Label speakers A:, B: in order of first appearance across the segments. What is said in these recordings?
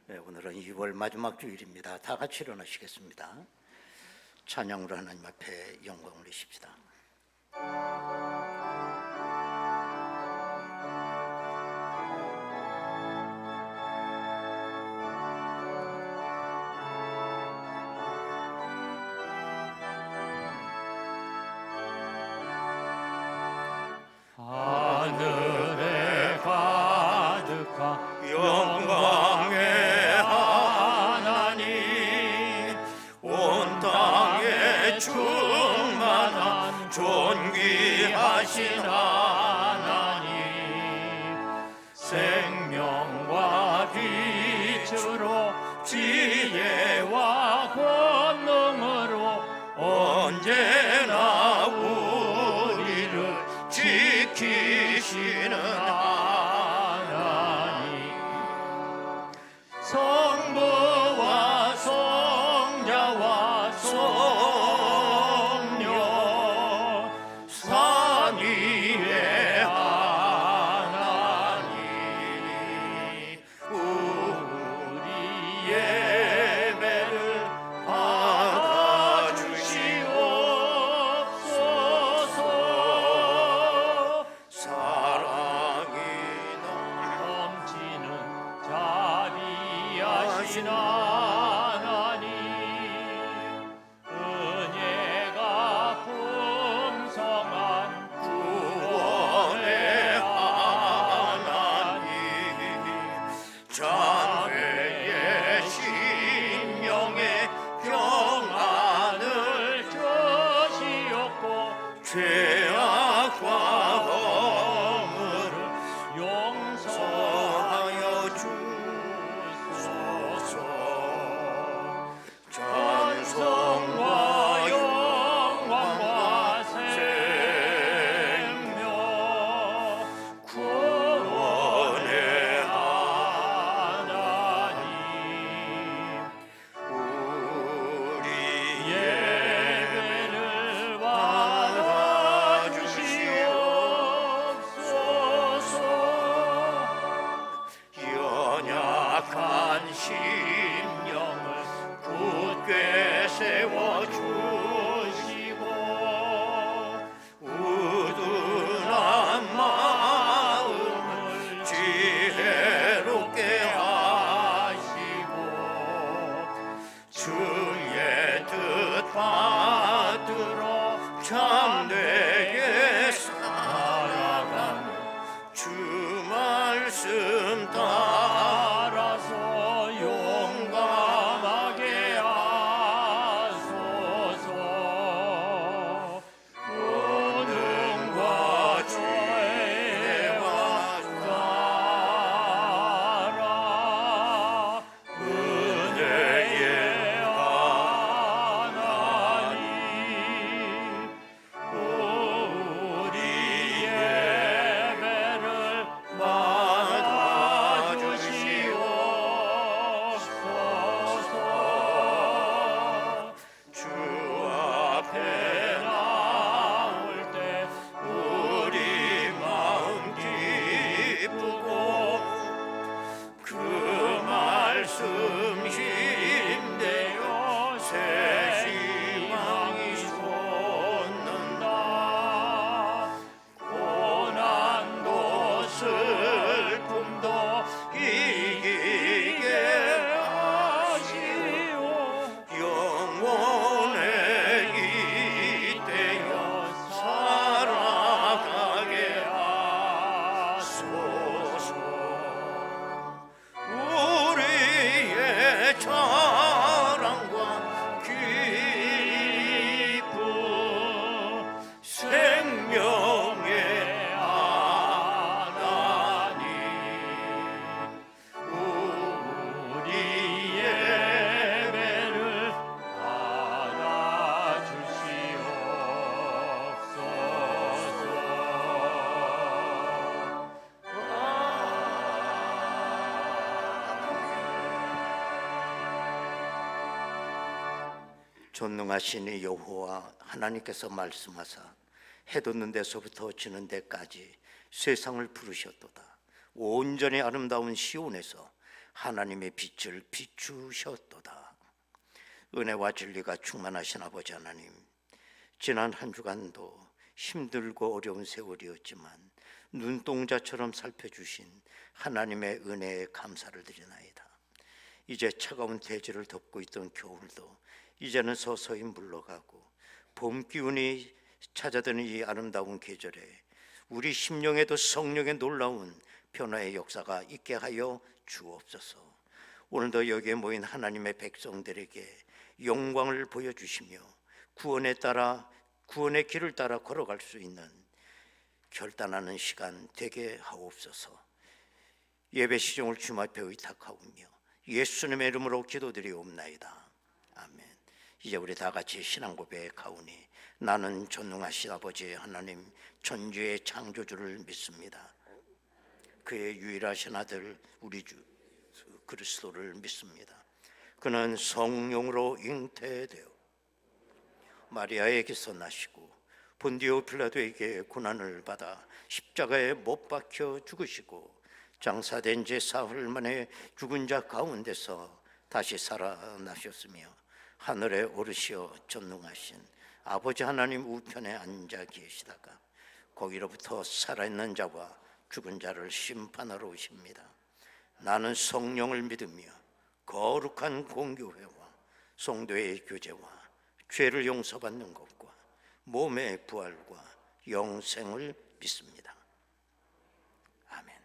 A: 네, 오늘은 2월 마지막 주일입니다. 다 같이 일어나시겠습니다. 찬양으로 하나님 앞에 영광을 올리십시다.
B: 하늘에 가득한
A: 영광의 하나님, 온 땅에 충만한 존귀하신 하나님,
B: 생명과 빛으로 지혜와 권능으로
A: 언제나 우리를 지키시는
B: 하나님, 성부와 성자와 성령 삼위의 하나님,
A: 우리 예배를 받아주시옵소서. 사랑이
B: 넘치는 자비하신 하나님, 은혜가 풍성한
A: 구원의 하나님, 자매의 심령에 평안을
B: 주시옵고
A: 죄악과 허물을
B: 용서하여
A: 용서하여 주소서. 전성과 영광과 생명, 구원의
B: 하나님,
A: 우리
B: 예배를 받아주시옵소서.
A: 연약한 심령을 굳게 세워주시고, 우둔한 마음을 지혜롭게 하시고, 주의 뜻 받들어 참되게 살아가며 주 말씀
B: 따라서 용감하게 하소서.
A: 모든과 지혜와
B: 따라
A: 은혜의
B: 하나님, 우리 예배를 받아주시옵소서.
A: 주 앞에
B: 나올 때
A: 우리 마음 기쁘고, 그 말씀 힘내어 새 희망이 솟는다. 고난도 슬픔도 이기게 하시오. 영원에 이때여 살아가게 하소서. 우리의 자랑과 기쁨, 생명의 하나님,
B: 우리 예배를 받아주시옵소서.
A: 전능하신 이 여호와 하나님께서 말씀하사 해 돋는 데서부터 지는 데까지 세상을 부르셨도다. 온전히 아름다운 시온에서 하나님의 빛을 비추셨도다. 은혜와 진리가 충만하신 아버지 하나님, 지난 한 주간도 힘들고 어려운 세월이었지만 눈동자처럼 살펴주신 하나님의 은혜에 감사를 드리나이다. 이제 차가운 대지를 덮고 있던 겨울도 이제는 서서히 물러가고 봄 기운이 찾아드는 이 아름다운 계절에 우리 심령에도 성령의 놀라운 변화의 역사가 있게 하여 주옵소서. 오늘도 여기에 모인 하나님의 백성들에게 영광을 보여주시며 구원의 길을 따라 걸어갈 수 있는 결단하는 시간 되게 하옵소서. 예배 시종을 주님 앞에 의탁하오며 예수님의 이름으로 기도드리옵나이다. 아멘. 이제 우리 다 같이 신앙 고백하오니 나는 전능하신 아버지 하나님 천지의 창조주를 믿습니다. 그의 유일하신 아들 우리 주 그리스도를 믿습니다. 그는 성령으로 잉태되어 마리아에게서 나시고 본디오 빌라도에게 고난을 받아 십자가에 못 박혀 죽으시고 장사된 지 사흘 만에 죽은 자 가운데서 다시 살아나셨으며 하늘에 오르시어 전능하신 아버지 하나님 우편에 앉아 계시다가 거기로부터 살아있는 자와 죽은 자를 심판하러 오십니다. 나는 성령을 믿으며 거룩한 공교회와 성도의 교제와 죄를 용서받는 것과 몸의 부활과 영생을 믿습니다. 아멘.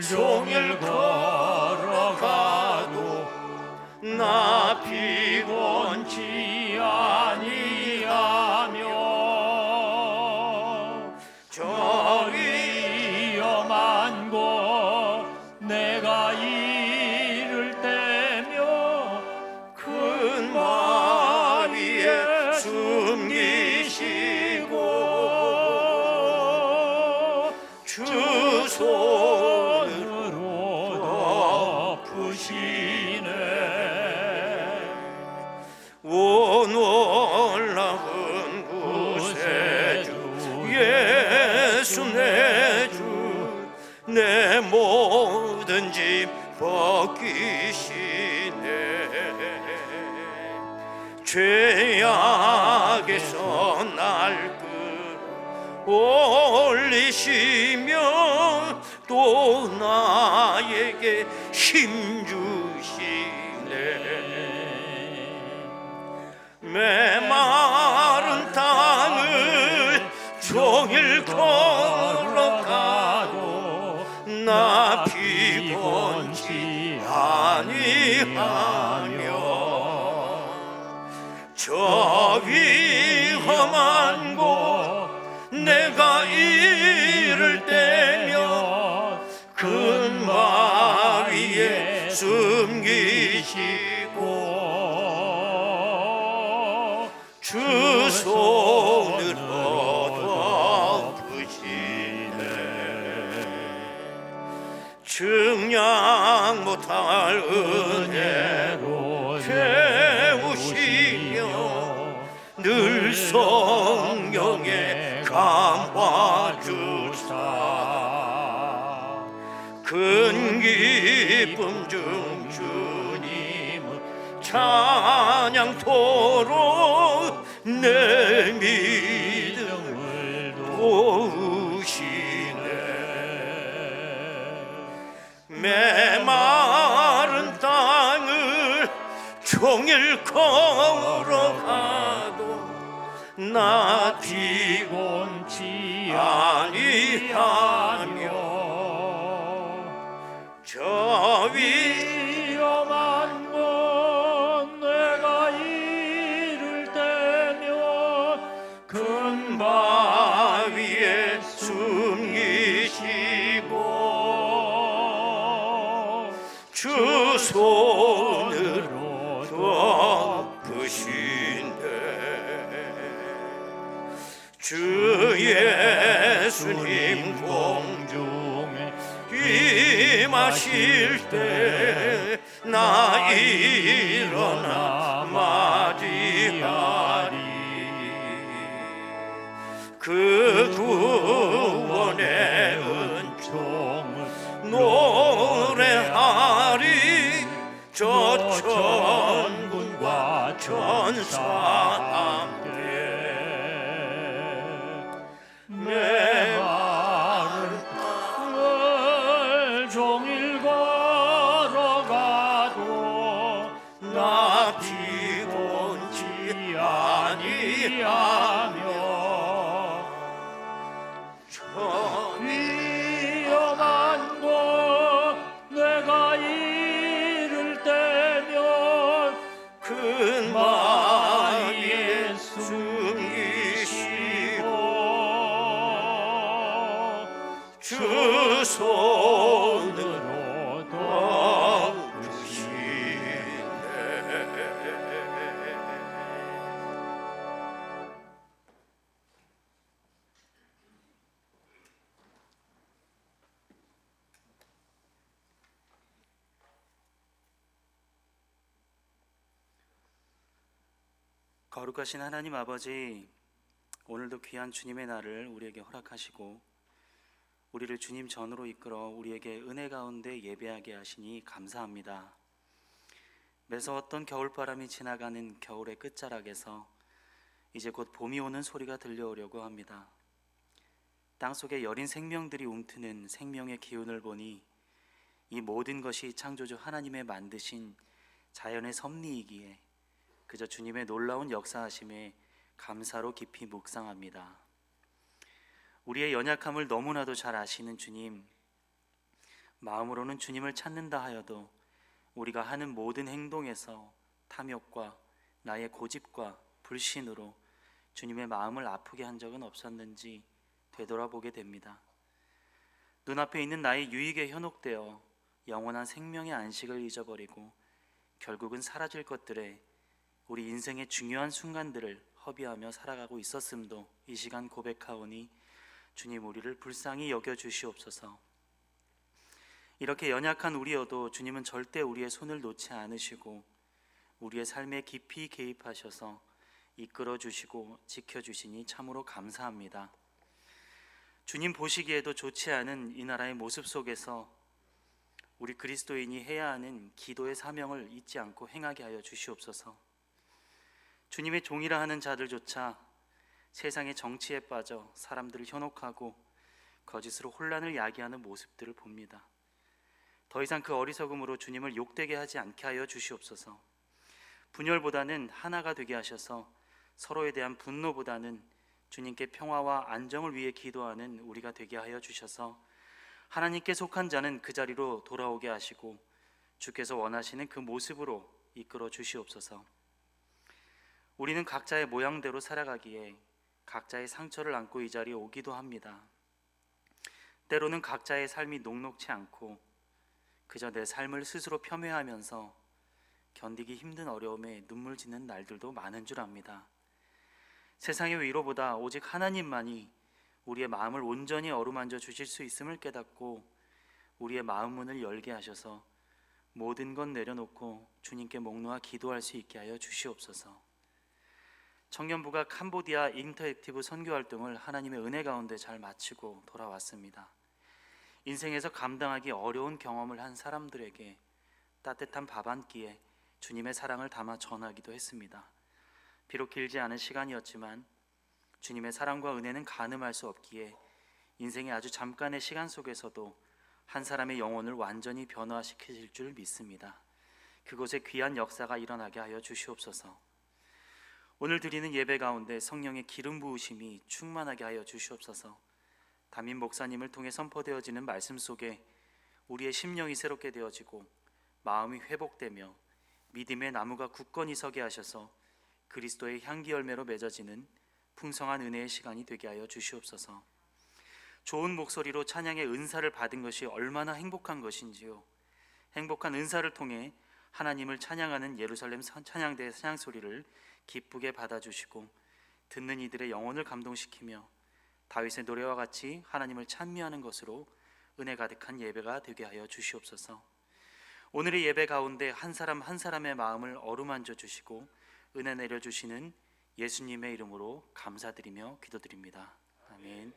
B: 종일 걸어가도 나 피곤치 아니하며 저 위험한 곳 내가 이를 때며 큰 마 위에 숨기시고 주 손으로 덮으시네. 오 놀라운 구세주 예수 내 주 내 모든 짐 벗기시네. 죄악에서 날 끌어올리시며 또 나에게 힘 주시네. 메마른 땅을 종일 걸어가도 나 피곤치 아니하며 저 위험한 곳 내가 이를 때며 큰 마 위에 숨기시고 주 손으로 덮으시네. 증량 못할 은혜로 채우시며 늘 성령에 감화 주사 큰 기쁨 중 주님은 찬양토록 내 믿음을 도우시네. 메마른 땅을 종일 걸어가도 나 피곤치 아니하며 저 위험한 곳 내가 이를 때면 큰 바위에 숨기시고 주 손으로 덮으시네. 주 예수님 공중에 임하실 때 나 일어나 맞이하리. 그 구원의 은총을 노래하리. 저 천군과 천사 함께 메마른 땅을 종일 걸어가도 나 피곤치 아니하며 저 위험한 곳 내가 이를 때면 큰 바위에 숨기시고 주 손으로 덮으시네.
C: 거룩하신 하나님 아버지, 오늘도 귀한 주님의 날을 우리에게 허락하시고 우리를 주님 전으로 이끌어 우리에게 은혜 가운데 예배하게 하시니 감사합니다. 매서웠던 겨울바람이 지나가는 겨울의 끝자락에서 이제 곧 봄이 오는 소리가 들려오려고 합니다. 땅속에 여린 생명들이 움트는 생명의 기운을 보니 이 모든 것이 창조주 하나님의 만드신 자연의 섭리이기에 그저 주님의 놀라운 역사하심에 감사로 깊이 묵상합니다. 우리의 연약함을 너무나도 잘 아시는 주님, 마음으로는 주님을 찾는다 하여도 우리가 하는 모든 행동에서 탐욕과 나의 고집과 불신으로 주님의 마음을 아프게 한 적은 없었는지 되돌아보게 됩니다. 눈앞에 있는 나의 유익에 현혹되어 영원한 생명의 안식을 잊어버리고 결국은 사라질 것들에 우리 인생의 중요한 순간들을 허비하며 살아가고 있었음도 이 시간 고백하오니 주님, 우리를 불쌍히 여겨주시옵소서. 이렇게 연약한 우리여도 주님은 절대 우리의 손을 놓지 않으시고 우리의 삶에 깊이 개입하셔서 이끌어주시고 지켜주시니 참으로 감사합니다. 주님 보시기에도 좋지 않은 이 나라의 모습 속에서 우리 그리스도인이 해야 하는 기도의 사명을 잊지 않고 행하게 하여 주시옵소서. 주님의 종이라 하는 자들조차 세상의 정치에 빠져 사람들을 현혹하고 거짓으로 혼란을 야기하는 모습들을 봅니다. 더 이상 그 어리석음으로 주님을 욕되게 하지 않게 하여 주시옵소서. 분열보다는 하나가 되게 하셔서 서로에 대한 분노보다는 주님께 평화와 안정을 위해 기도하는 우리가 되게 하여 주셔서 하나님께 속한 자는 그 자리로 돌아오게 하시고 주께서 원하시는 그 모습으로 이끌어 주시옵소서. 우리는 각자의 모양대로 살아가기에 각자의 상처를 안고 이 자리에 오기도 합니다. 때로는 각자의 삶이 녹록치 않고 그저 내 삶을 스스로 폄훼하면서 견디기 힘든 어려움에 눈물 짓는 날들도 많은 줄 압니다. 세상의 위로보다 오직 하나님만이 우리의 마음을 온전히 어루만져 주실 수 있음을 깨닫고 우리의 마음 문을 열게 하셔서 모든 것 내려놓고 주님께 목 놓아 기도할 수 있게 하여 주시옵소서. 청년부가 캄보디아 인터액티브 선교 활동을 하나님의 은혜 가운데 잘 마치고 돌아왔습니다. 인생에서 감당하기 어려운 경험을 한 사람들에게 따뜻한 밥 한 끼에 주님의 사랑을 담아 전하기도 했습니다. 비록 길지 않은 시간이었지만 주님의 사랑과 은혜는 가늠할 수 없기에 인생의 아주 잠깐의 시간 속에서도 한 사람의 영혼을 완전히 변화시키실 줄 믿습니다. 그곳에 귀한 역사가 일어나게 하여 주시옵소서. 오늘 드리는 예배 가운데 성령의 기름 부으심이 충만하게 하여 주시옵소서. 담임 목사님을 통해 선포되어지는 말씀 속에 우리의 심령이 새롭게 되어지고 마음이 회복되며 믿음의 나무가 굳건히 서게 하셔서 그리스도의 향기 열매로 맺어지는 풍성한 은혜의 시간이 되게 하여 주시옵소서. 좋은 목소리로 찬양의 은사를 받은 것이 얼마나 행복한 것인지요. 행복한 은사를 통해 하나님을 찬양하는 예루살렘 찬양대의 찬양 소리를 기쁘게 받아주시고 듣는 이들의 영혼을 감동시키며 다윗의 노래와 같이 하나님을 찬미하는 것으로 은혜 가득한 예배가 되게 하여 주시옵소서. 오늘의 예배 가운데 한 사람 한 사람의 마음을 어루만져 주시고 은혜 내려주시는 예수님의 이름으로 감사드리며 기도드립니다. 아멘.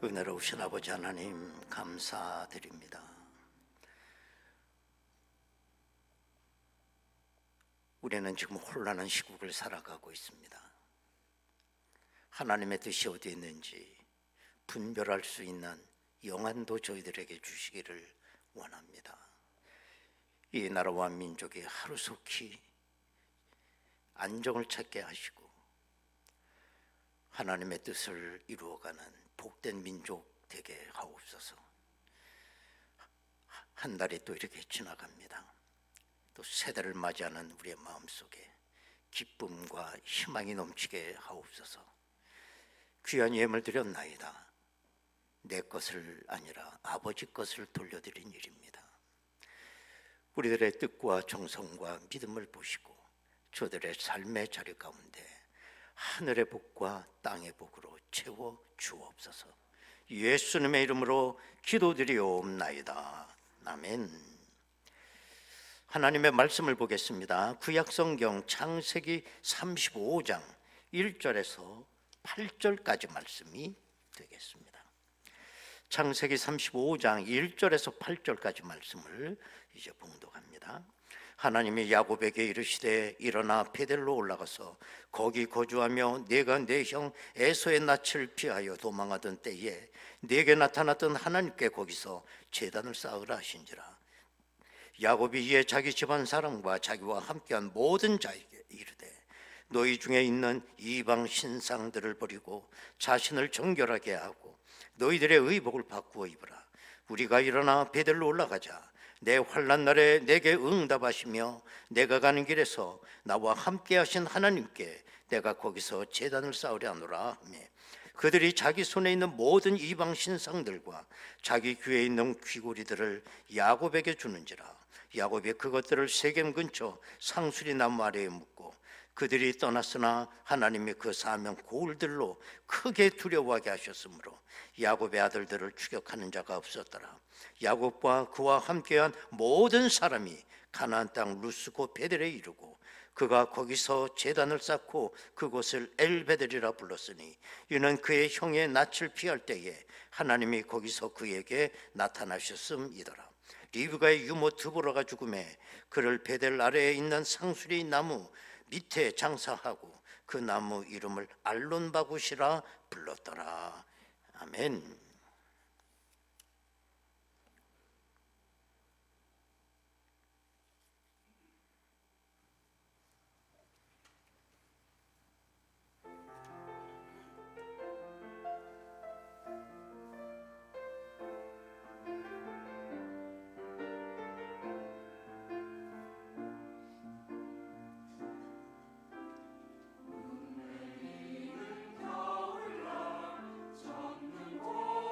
A: 은혜로우신 아버지 하나님 감사드립니다. 우리는 지금 혼란한 시국을 살아가고 있습니다. 하나님의 뜻이 어디에 있는지 분별할 수 있는 영안도 저희들에게 주시기를 원합니다. 이 나라와 민족이 하루속히 안정을 찾게 하시고 하나님의 뜻을 이루어가는 복된 민족 되게 하옵소서. 한 달이 또 이렇게 지나갑니다. 또 세대를 맞이하는 우리의 마음속에 기쁨과 희망이 넘치게 하옵소서. 귀한 예물 드렸나이다. 내 것을 아니라 아버지 것을 돌려드린 일입니다. 우리들의 뜻과 정성과 믿음을 보시고 저들의 삶의 자리 가운데 하늘의 복과 땅의 복으로 채워 주옵소서. 예수님의 이름으로 기도드리옵나이다. 아멘. 하나님의 말씀을 보겠습니다. 구약성경 창세기 35장 1절에서 8절까지 말씀이 되겠습니다. 창세기 35장 1절에서 8절까지 말씀을 이제 봉독합니다. 하나님이 야곱에게 이르시되 일어나 베델로 올라가서 거기 거주하며 네가 내 형 에서의 낯을 피하여 도망하던 때에 네게 나타났던 하나님께 거기서 제단을 쌓으라 하신지라. 야곱이 이에 자기 집안 사람과 자기와 함께한 모든 자에게 이르되 너희 중에 있는 이방 신상들을 버리고 자신을 정결하게 하고 너희들의 의복을 바꾸어 입으라. 우리가 일어나 베델로 올라가자. 내 환난 날에 내게 응답하시며 내가 가는 길에서 나와 함께 하신 하나님께 내가 거기서 제단을 쌓으려 하노라 하며 그들이 자기 손에 있는 모든 이방 신상들과 자기 귀에 있는 귀고리들을 야곱에게 주는지라. 야곱이 그것들을 세겜 근처 상수리 나무 아래에 묻고 그들이 떠났으나 하나님이 그 사명 고을들로 크게 두려워하게 하셨으므로 야곱의 아들들을 추격하는 자가 없었더라. 야곱과 그와 함께한 모든 사람이 가나안 땅 루스 곧 베델에 이르고 그가 거기서 제단을 쌓고 그곳을 엘베델이라 불렀으니 이는 그의 형의 낯을 피할 때에 하나님이 거기서 그에게 나타나셨음이더라. 리브가의 유모 드보라가 죽음에 그를 베델 아래에 있는 상수리 나무 밑에 장사하고 그 나무 이름을 알론바굿이라 불렀더라. 아멘.
D: 젖는 곳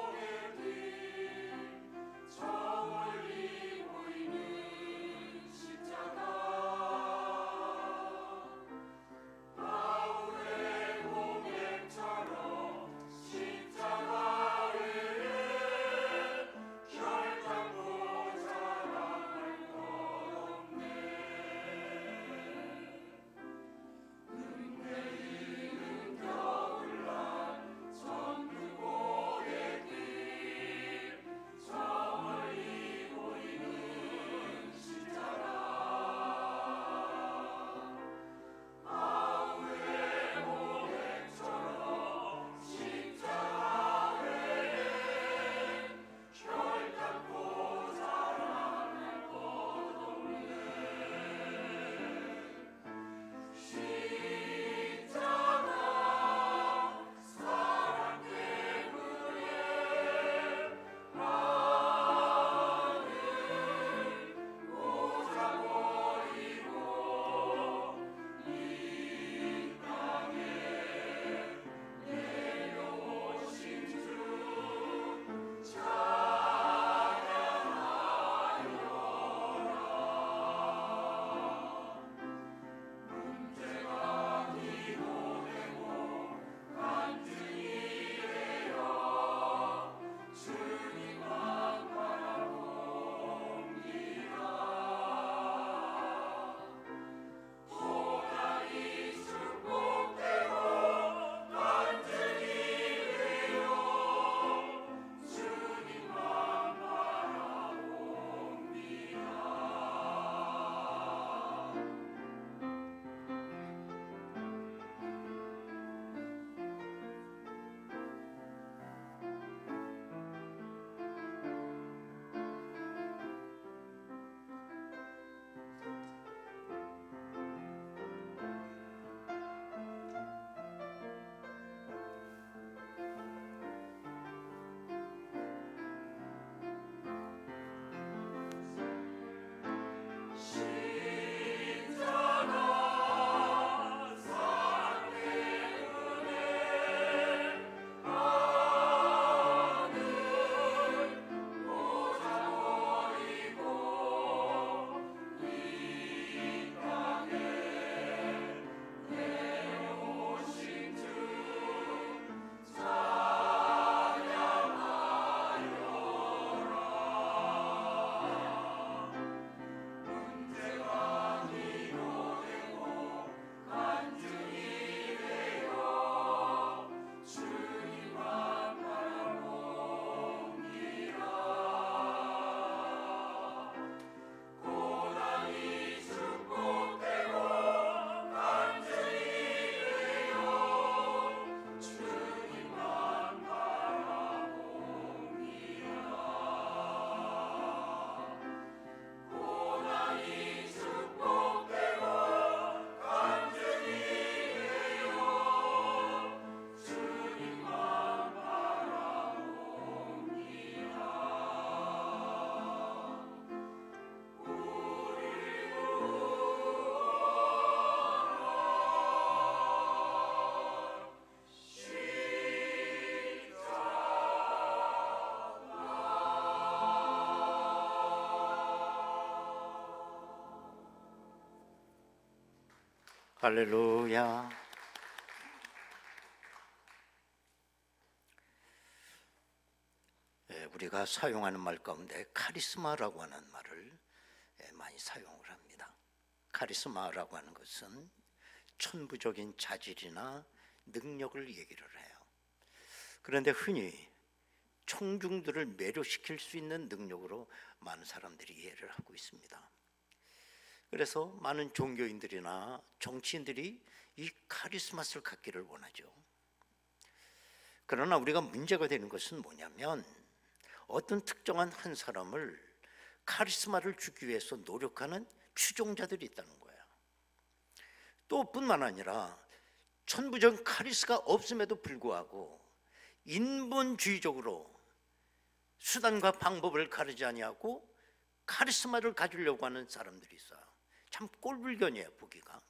A: 할렐루야. 우리가 사용하는 말 가운데 카리스마라고 하는 말을 많이 사용을 합니다. 카리스마라고 하는 것은 천부적인 자질이나 능력을 얘기를 해요. 그런데 흔히 청중들을 매료시킬 수 있는 능력으로 많은 사람들이 이해를 하고 있습니다. 그래서 많은 종교인들이나 정치인들이 이 카리스마를 갖기를 원하죠. 그러나 우리가 문제가 되는 것은 뭐냐면 어떤 특정한 한 사람을 카리스마를 주기 위해서 노력하는 추종자들이 있다는 거예요. 또 뿐만 아니라 천부적인 카리스마가 없음에도 불구하고 인본주의적으로 수단과 방법을 가르지 아니하고 카리스마를 가지려고 하는 사람들이 있어요. 참 꼴불견이에요, 보기가.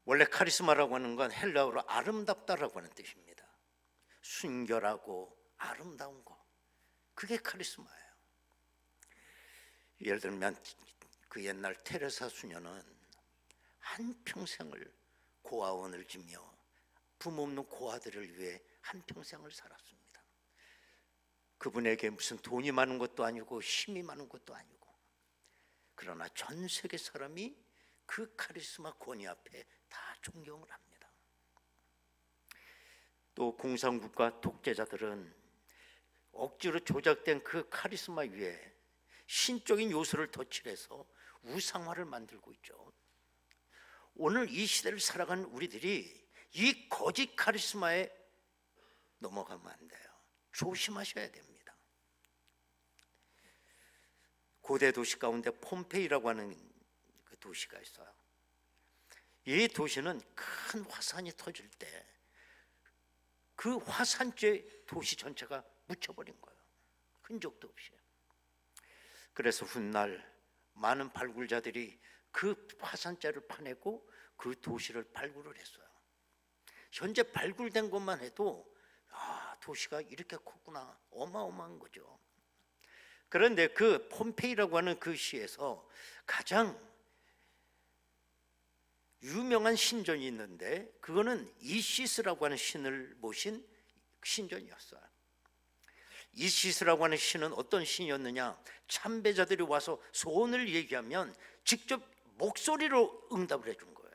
A: 원래 카리스마라고 하는 건 헬라어로 아름답다라고 하는 뜻입니다. 순결하고 아름다운 거, 그게 카리스마예요. 예를 들면 그 옛날 테레사 수녀는 한평생을 고아원을 지며 부모 없는 고아들을 위해 한평생을 살았습니다. 그분에게 무슨 돈이 많은 것도 아니고 힘이 많은 것도 아니고, 그러나 전 세계 사람이 그 카리스마 권위 앞에 다 존경을 합니다. 또 공산국가 독재자들은 억지로 조작된 그 카리스마 위에 신적인 요소를 덧칠해서 우상화를 만들고 있죠. 오늘 이 시대를 살아가는 우리들이 이 거짓 카리스마에 넘어가면 안 돼요. 조심하셔야 됩니다. 고대 도시 가운데 폼페이라고 하는 그 도시가 있어요. 이 도시는 큰 화산이 터질 때 그 화산재 도시 전체가 묻혀버린 거예요. 흔적도 없이. 그래서 훗날 많은 발굴자들이 그 화산재를 파내고 그 도시를 발굴을 했어요. 현재 발굴된 것만 해도 도시가 이렇게 컸구나, 어마어마한 거죠. 그런데 그 폼페이라고 하는 그 시에서 가장 유명한 신전이 있는데 그거는 이시스라고 하는 신을 모신 신전이었어요. 이시스라고 하는 신은 어떤 신이었느냐, 참배자들이 와서 소원을 얘기하면 직접 목소리로 응답을 해준 거예요.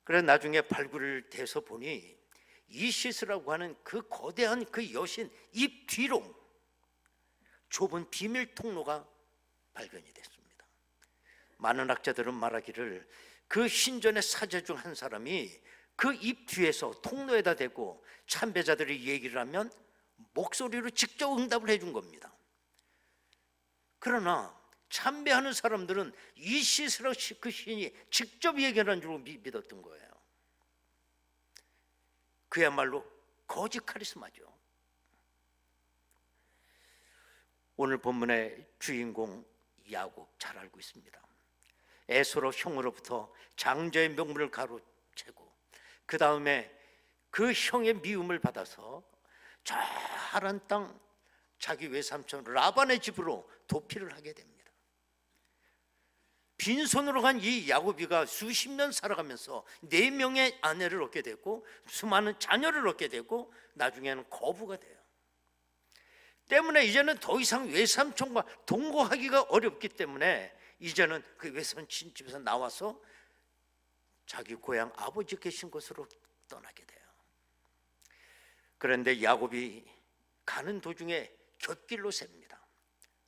A: 그래서 나중에 발굴을 돼서 보니 이시스라고 하는 그 거대한 그 여신 입 뒤로 좁은 비밀 통로가 발견이 됐습니다. 많은 학자들은 말하기를 그 신전의 사제 중 한 사람이 그 입 뒤에서 통로에다 대고 참배자들이 얘기를 하면 목소리로 직접 응답을 해준 겁니다. 그러나 참배하는 사람들은 이시스라 그 신이 직접 얘기하는 줄 믿었던 거예요. 그야말로 거짓 카리스마죠. 오늘 본문의 주인공 야곱 잘 알고 있습니다. 에서로 형으로부터 장자의 명분을 가로채고 그 다음에 그 형의 미움을 받아서 저 하란 땅 자기 외삼촌 라반의 집으로 도피를 하게 됩니다. 빈손으로 간 이 야곱이가 수십 년 살아가면서 4명의 아내를 얻게 되고 수많은 자녀를 얻게 되고 나중에는 거부가 돼요. 때문에 이제는 더 이상 외삼촌과 동거하기가 어렵기 때문에 이제는 그 외삼촌 집에서 나와서 자기 고향 아버지 계신 곳으로 떠나게 돼요. 그런데 야곱이 가는 도중에 곁길로 셉니다.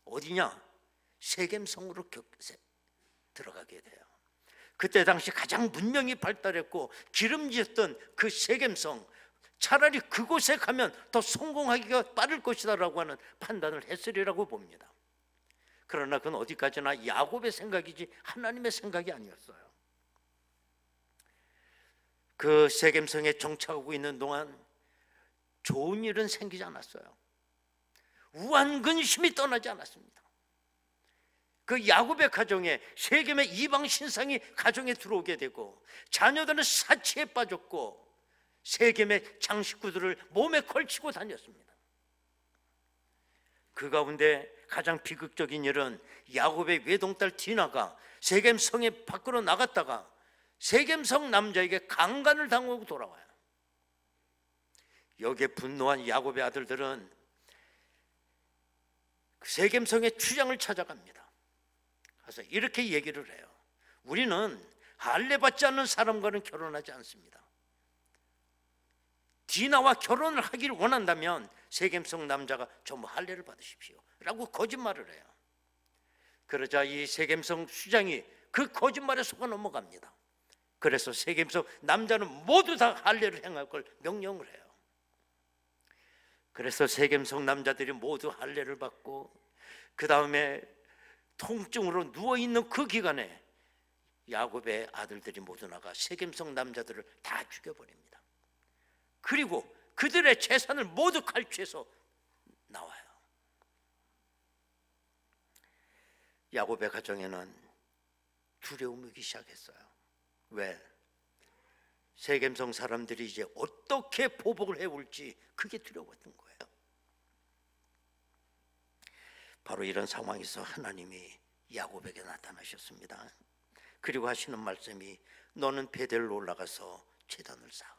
A: 어디냐? 세겜성으로 들어가게 돼요. 그때 당시 가장 문명이 발달했고 기름지었던 그 세겜성, 차라리 그곳에 가면 더 성공하기가 빠를 것이다 라고 하는 판단을 했으리라고 봅니다. 그러나 그건 어디까지나 야곱의 생각이지 하나님의 생각이 아니었어요. 그 세겜성에 정착하고 있는 동안 좋은 일은 생기지 않았어요. 우한 근심이 떠나지 않았습니다. 그 야곱의 가정에 세겜의 이방 신상이 가정에 들어오게 되고 자녀들은 사치에 빠졌고 세겜의 장식구들을 몸에 걸치고 다녔습니다. 그 가운데 가장 비극적인 일은 야곱의 외동딸 디나가 세겜성에 밖으로 나갔다가 세겜성 남자에게 강간을 당하고 돌아와요. 여기에 분노한 야곱의 아들들은 세겜성의 추장을 찾아갑니다. 그래서 이렇게 얘기를 해요. 우리는 할례받지 않는 사람과는 결혼하지 않습니다. 디나와 결혼을 하기를 원한다면 세겜성 남자가 전부 할례를 받으십시오 라고 거짓말을 해요. 그러자 이 세겜성 수장이 그 거짓말에 속아 넘어갑니다. 그래서 세겜성 남자는 모두 다 할례를 행할 걸 명령을 해요. 그래서 세겜성 남자들이 모두 할례를 받고 그 다음에 통증으로 누워있는 그 기간에 야곱의 아들들이 모두 나가 세겜성 남자들을 다 죽여버립니다. 그리고 그들의 재산을 모두 갈취해서 나와요. 야곱의 가정에는 두려움이 오기 시작했어요. 왜? 세겜성 사람들이 이제 어떻게 보복을 해올지 그게 두려웠던 거예요. 바로 이런 상황에서 하나님이 야곱에게 나타나셨습니다. 그리고 하시는 말씀이 너는 베델로 올라가서 제단을 쌓으라.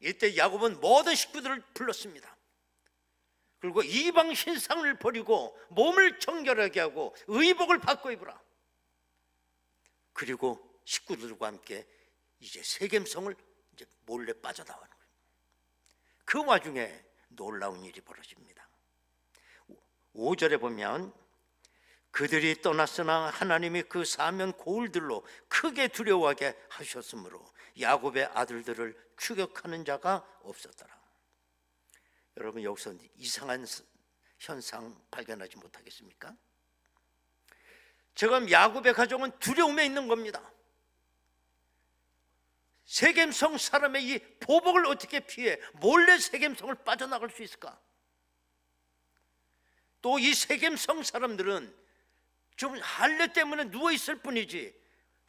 A: 이때 야곱은 모든 식구들을 불렀습니다. 그리고 이방 신상을 버리고 몸을 정결하게 하고 의복을 바꿔 입으라. 그리고 식구들과 함께 이제 세겜성을 이제 몰래 빠져나가는 거예요. 그 와중에 놀라운 일이 벌어집니다. 5절에 보면 그들이 떠났으나 하나님이 그 사면 고울들로 크게 두려워하게 하셨으므로 야곱의 아들들을 추격하는 자가 없었더라. 여러분 여기서 이상한 현상 발견하지 못하겠습니까? 지금 야곱의 가정은 두려움에 있는 겁니다. 세겜성 사람의 이 보복을 어떻게 피해 몰래 세겜성을 빠져나갈 수 있을까? 또 이 세겜성 사람들은 좀 할례 때문에 누워있을 뿐이지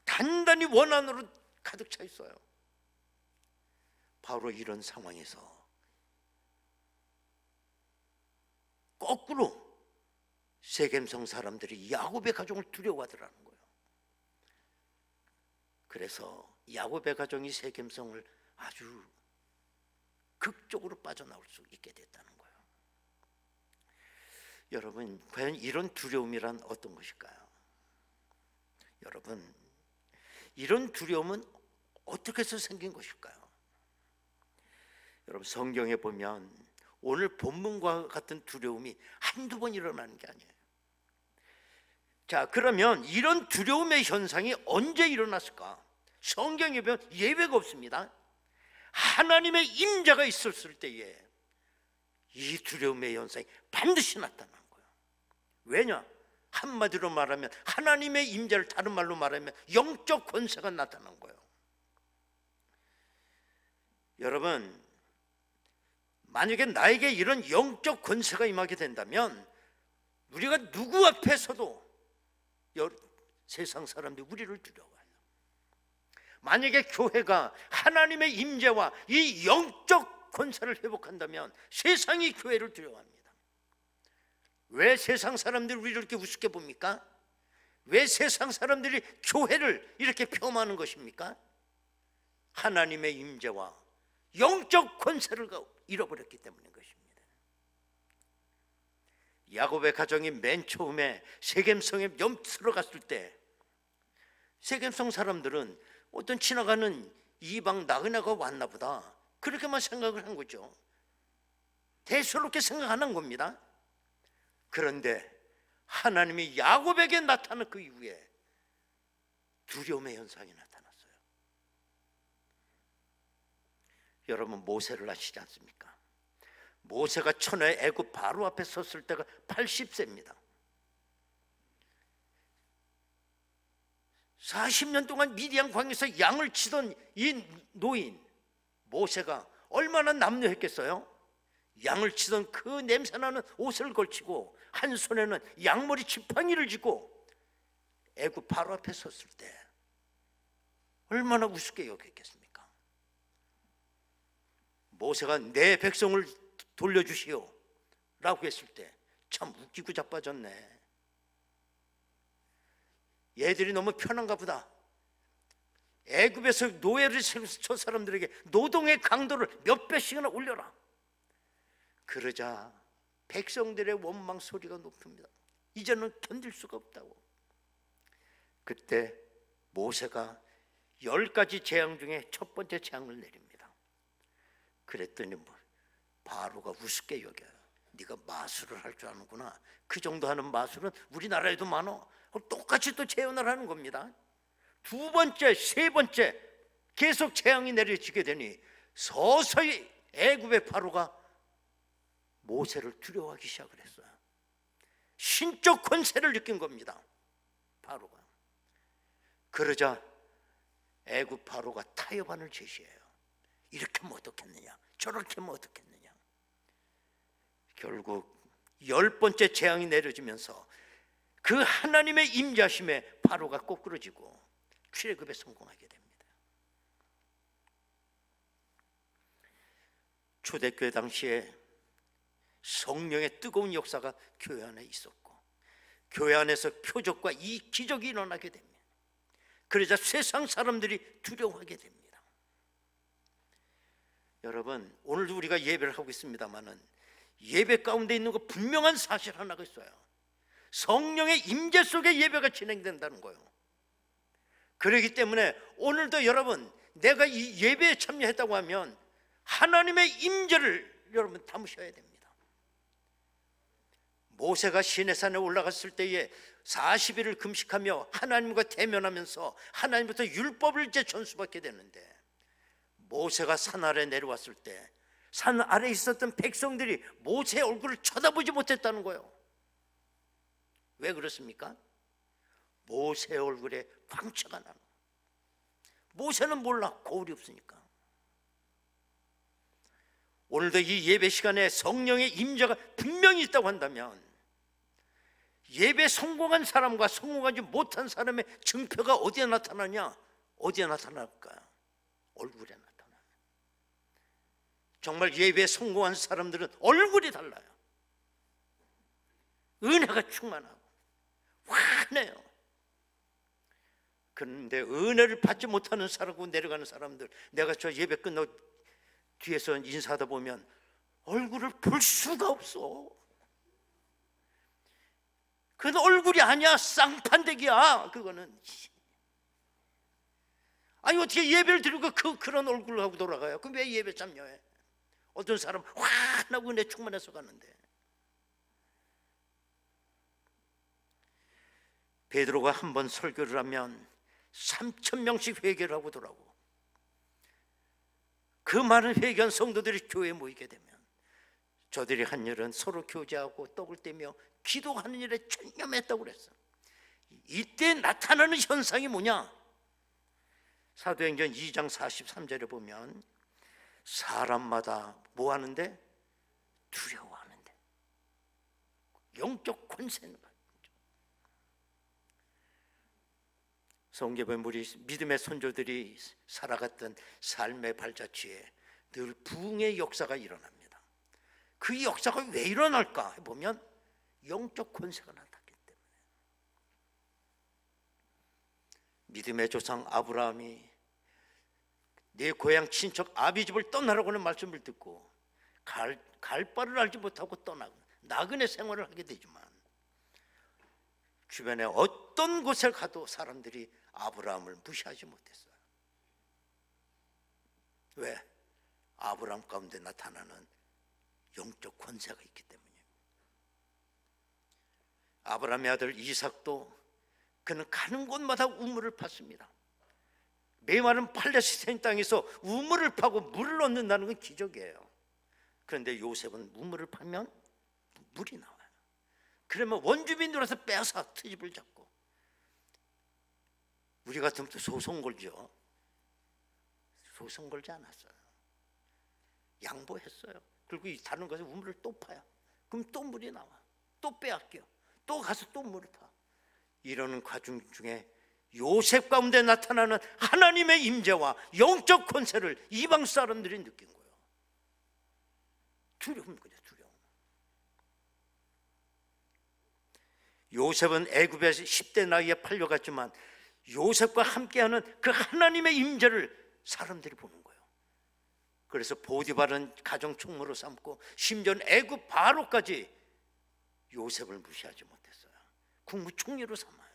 A: 단단히 원한으로 가득 차 있어요. 바로 이런 상황에서 거꾸로 세겜성 사람들이 야곱의 가정을 두려워하더라는 거예요. 그래서 야곱의 가정이 세겜성을 아주 극적으로 빠져나올 수 있게 됐다는 거예요. 여러분 과연 이런 두려움이란 어떤 것일까요? 여러분 이런 두려움은 어떻게 해서 생긴 것일까요? 여러분 성경에 보면 오늘 본문과 같은 두려움이 한두 번 일어나는 게 아니에요. 자, 그러면 이런 두려움의 현상이 언제 일어났을까? 성경에 보면 예외가 없습니다. 하나님의 임재가 있었을 때에 이 두려움의 현상이 반드시 나타나는 거예요. 왜냐? 한마디로 말하면 하나님의 임재를 다른 말로 말하면 영적 권세가 나타난 거예요. 여러분 만약에 나에게 이런 영적 권세가 임하게 된다면 우리가 누구 앞에서도 세상 사람들이 우리를 두려워해요. 만약에 교회가 하나님의 임재와 이 영적 권세를 회복한다면 세상이 교회를 두려워합니다. 왜 세상 사람들이 우리를 이렇게 우습게 봅니까? 왜 세상 사람들이 교회를 이렇게 폄하하는 것입니까? 하나님의 임재와 영적 권세를 잃어버렸기 때문인 것입니다. 야곱의 가정이 맨 처음에 세겜성에 들어갔을 때 세겜성 사람들은 어떤 지나가는 이방 나그네가 왔나 보다 그렇게만 생각을 한 거죠. 대수롭게 생각하는 겁니다. 그런데 하나님이 야곱에게 나타난 그 이후에 두려움의 현상이 나타났어요. 여러분 모세를 아시지 않습니까? 모세가 천의 애굽 바로 앞에 섰을 때가 80세입니다. 40년 동안 미디안 광야에서 양을 치던 이 노인 모세가 얼마나 남녀했겠어요? 양을 치던 그 냄새나는 옷을 걸치고 한 손에는 양머리 지팡이를 쥐고 애굽 바로 앞에 섰을 때 얼마나 우습게 여겼겠습니까? 모세가 내 백성을 돌려주시오 라고 했을 때 참 웃기고 자빠졌네. 얘들이 너무 편한가 보다. 애굽에서 노예를 저 사람들에게 노동의 강도를 몇 배씩이나 올려라. 그러자 백성들의 원망 소리가 높습니다. 이제는 견딜 수가 없다고. 그때 모세가 10가지 재앙 중에 첫 번째 재앙을 내립니다. 그랬더니 바로가 우습게 여겨요. 네가 마술을 할 줄 아는구나. 그 정도 하는 마술은 우리나라에도 많어. 똑같이 또 재현을 하는 겁니다. 두 번째, 세 번째 계속 재앙이 내려지게 되니 서서히 애굽의 바로가 모세를 두려워하기 시작을 했어요. 신적 권세를 느낀 겁니다, 바로가. 그러자 애굽 바로가 타협안을 제시해요. 이렇게 하면 어떻겠느냐, 저렇게 하면 어떻겠느냐. 결국 10번째 재앙이 내려지면서 그 하나님의 임자심에 바로가 꼬꾸러지고 출애굽에 성공하게 됩니다. 초대교회 당시에 성령의 뜨거운 역사가 교회 안에 있었고, 교회 안에서 표적과 이 기적이 일어나게 됩니다. 그러자 세상 사람들이 두려워하게 됩니다. 여러분, 오늘도 우리가 예배를 하고 있습니다마는 예배 가운데 있는 거 분명한 사실 하나가 있어요. 성령의 임재 속에 예배가 진행된다는 거예요. 그렇기 때문에 오늘도 여러분, 내가 이 예배에 참여했다고 하면 하나님의 임재를 여러분 담으셔야 됩니다. 모세가 시내산에 올라갔을 때에 40일을 금식하며 하나님과 대면하면서 하나님부터 율법을 이제 전수받게 되는데, 모세가 산 아래 내려왔을 때 산 아래 있었던 백성들이 모세의 얼굴을 쳐다보지 못했다는 거예요. 왜 그렇습니까? 모세의 얼굴에 광채가 나는 거예요. 모세는 몰라, 거울이 없으니까. 오늘도 이 예배 시간에 성령의 임재가 분명히 있다고 한다면 예배 성공한 사람과 성공하지 못한 사람의 증표가 어디에 나타나냐? 어디에 나타날까요? 얼굴에 나타나요. 정말 예배에 성공한 사람들은 얼굴이 달라요. 은혜가 충만하고 환해요. 그런데 은혜를 받지 못하는 사람하고 내려가는 사람들, 내가 저 예배 끝나고 뒤에서 인사하다 보면 얼굴을 볼 수가 없어. 그건 얼굴이 아니야, 쌍판대기야. 그거는. 아니 어떻게 예배를 드리고 그런 얼굴을 하고 돌아가요? 그럼 왜 예배 참여해? 어떤 사람 환하고 은혜 충만해서 가는데. 베드로가 한 번 설교를 하면 3,000명씩 회개를 하고 돌아오고, 그 많은 회개한 성도들이 교회에 모이게 되면 저들이 한 일은 서로 교제하고 떡을 떼며 기도하는 일에 전념했다고 그랬어. 이때 나타나는 현상이 뭐냐? 사도행전 2장 43절에 보면 사람마다 뭐 하는데? 두려워하는데. 영적 권세는 거죠. 성경에 우리 믿음의 선조들이 살아갔던 삶의 발자취에 늘 부흥의 역사가 일어납니다. 그 역사가 왜 일어날까 보면 영적 권세가 나타났기 때문에. 믿음의 조상 아브라함이 내 고향 친척 아비 집을 떠나라고 하는 말씀을 듣고 갈 바를 알지 못하고 떠나고 나그네 생활을 하게 되지만, 주변에 어떤 곳에 가도 사람들이 아브라함을 무시하지 못했어요. 왜? 아브라함 가운데 나타나는 영적 권세가 있기 때문이에요. 아브라함의 아들 이삭도 그는 가는 곳마다 우물을 팠습니다. 메마른 팔레스타인 땅에서 우물을 파고 물을 얻는다는 건 기적이에요. 그런데 요셉은 우물을 파면 물이 나와요. 그러면 원주민들에서 빼앗아 트집을 잡고, 우리 같으면 또 소송 걸죠. 소송 걸지 않았어요. 양보했어요. 그리고 다른 곳에 우물을 또 파요. 그럼 또 물이 나와. 또 빼앗겨. 또 가서 또 물을 파. 이러는 과정 중에 요셉 가운데 나타나는 하나님의 임재와 영적 권세를 이방 사람들이 느낀 거예요. 두려운 거죠, 두려움. 요셉은 애굽에 10대 나이에 팔려갔지만 요셉과 함께하는 그 하나님의 임재를 사람들이 보는 거예요. 그래서 보디발은 가정 총무로 삼고 심지어 애굽 바로까지 요셉을 무시하지 못했어요. 국무총리로 삼아요.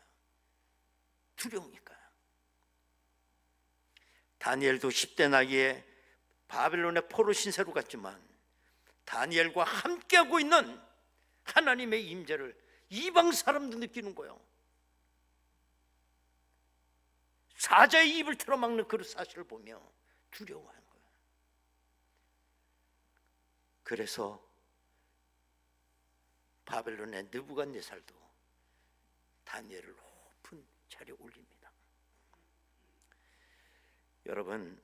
A: 두려우니까요. 다니엘도 10대 나이에 바벨론의 포로 신세로 갔지만 다니엘과 함께하고 있는 하나님의 임재를 이방 사람도 느끼는 거예요. 사자의 입을 틀어막는 그 사실을 보며 두려워하는 거예요. 그래서 바벨론의 느부갓네살도 다니엘을 높은 자리에 올립니다. 여러분,